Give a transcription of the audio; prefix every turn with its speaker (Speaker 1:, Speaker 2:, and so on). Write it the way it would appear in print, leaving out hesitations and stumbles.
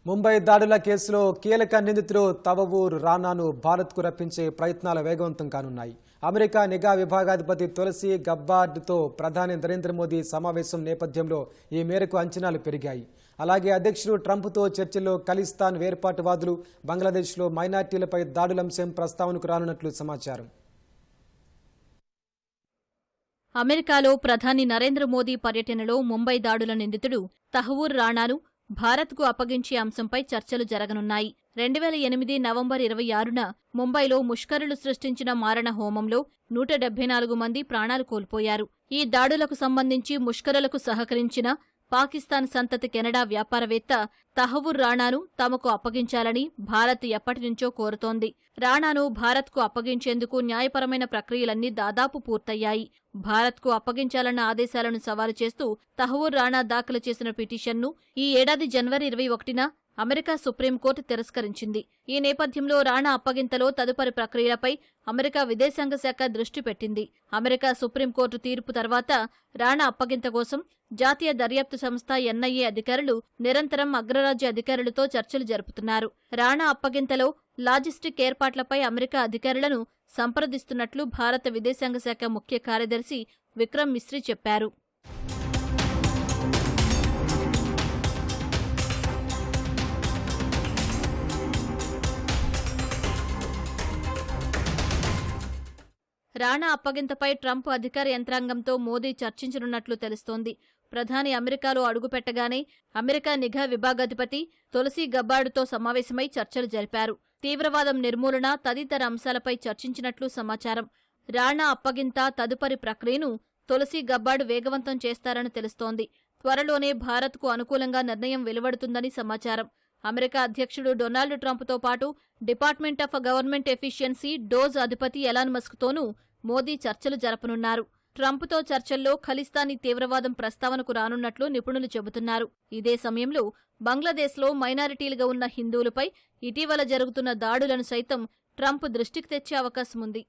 Speaker 1: ముంబై దాడుల కేసులో కీలక నిందితుడు తవవూర్ రానాను భారత్కు రప్పించే ప్రయత్నాలు వేగవంతం కానున్నాయి. అమెరికా నిఘా విభాగాధిపతి తులసి గబ్బార్డ్తో ప్రధాని నరేంద్ర మోదీ సమావేశం నేపథ్యంలో ఈ మేరకు అంచనాలు పెరిగాయి. అలాగే అధ్యక్షుడు ట్రంప్తో చర్చల్లో ఖలిస్తాన్ వేర్పాటువాదులు, బంగ్లాదేశ్లో మైనార్టీలపై దాడులంశం ప్రస్తావనకు రానున్నట్లు సమాచారం.
Speaker 2: అమెరికాలో ప్రధాని నరేంద్ర మోదీ పర్యటనలో ముంబై దాడుల నిందితుడు తహవూర్ రానాను భారత్కు అప్పగించే అంశంపై చర్చలు జరగనున్నాయి. 2008 నవంబర్ 26న ముంబైలో ముష్కరులు సృష్టించిన మారణ హోమంలో 174 మంది ప్రాణాలు కోల్పోయారు. ఈ దాడులకు సంబంధించి ముష్కరులకు సహకరించిన పాకిస్తాన్ సంతతి కెనడా వ్యాపారవేత్త తహవూర్ రానాను తమకు అప్పగించాలని భారత్ ఎప్పటినుంచో కోరుతోంది. రానాను భారత్కు అప్పగించేందుకు న్యాయపరమైన ప్రక్రియలన్నీ దాదాపు పూర్తయ్యాయి. భారత్కు అప్పగించాలన్న ఆదేశాలను సవాలు చేస్తూ తహవూర్ రానా దాఖలు చేసిన పిటిషన్ను ఈ ఏడాది జనవరి 21న అమెరికా సుప్రీంకోర్టు తిరస్కరించింది. ఈ నేపథ్యంలో రానా అప్పగింతలో తదుపరి ప్రక్రియలపై అమెరికా విదేశాంగ శాఖ దృష్టి పెట్టింది. అమెరికా సుప్రీంకోర్టు తీర్పు తర్వాత రానా అప్పగింత కోసం జాతీయ దర్యాప్తు సంస్థ ఎన్ఐఏ అధికారులు నిరంతరం అగ్రరాజ్య అధికారులతో చర్చలు జరుపుతున్నారు. రానా అప్పగింతలో లాజిస్టిక్ ఏర్పాట్లపై అమెరికా అధికారులను సంప్రదిస్తున్నట్లు భారత విదేశాంగ శాఖ ముఖ్య కార్యదర్శి విక్రమ్ మిస్రీ చెప్పారు. రానా అప్పగింతపై ట్రంప్ అధికార యంత్రాంగంతో మోదీ చర్చించనున్నట్లు తెలుస్తోంది. ప్రధాని అమెరికాలో అడుగుపెట్టగానే అమెరికా నిఘా విభాగాధిపతి తులసి గబ్బార్డ్తో సమావేశమై చర్చలు జరిపారు. తీవ్రవాదం నిర్మూలన తదితర అంశాలపై చర్చించినట్లు సమాచారం. రానా అప్పగింత తదుపరి ప్రక్రియను తులసి గబ్బార్డ్ వేగవంతం చేస్తారని తెలుస్తోంది. త్వరలోనే భారత్కు అనుకూలంగా నిర్ణయం వెలువడుతుందని సమాచారం. అమెరికా అధ్యక్షుడు డొనాల్డ్ ట్రంప్తో పాటు department of government efficiency DOGE అధిపతి ఎలాన్ మస్క్తోనూ మోదీ చర్చలు జరపనున్నారు. ట్రంప్తో చర్చల్లో ఖలిస్తానీ తీవ్రవాదం ప్రస్తావనకు రానున్నట్లు నిపుణులు చెబుతున్నారు. ఇదే సమయంలో బంగ్లాదేశ్లో మైనారిటీలుగా ఉన్న హిందువులపై ఇటీవల జరుగుతున్న దాడులను సైతం ట్రంప్ దృష్టికి తెచ్చే అవకాశముంది.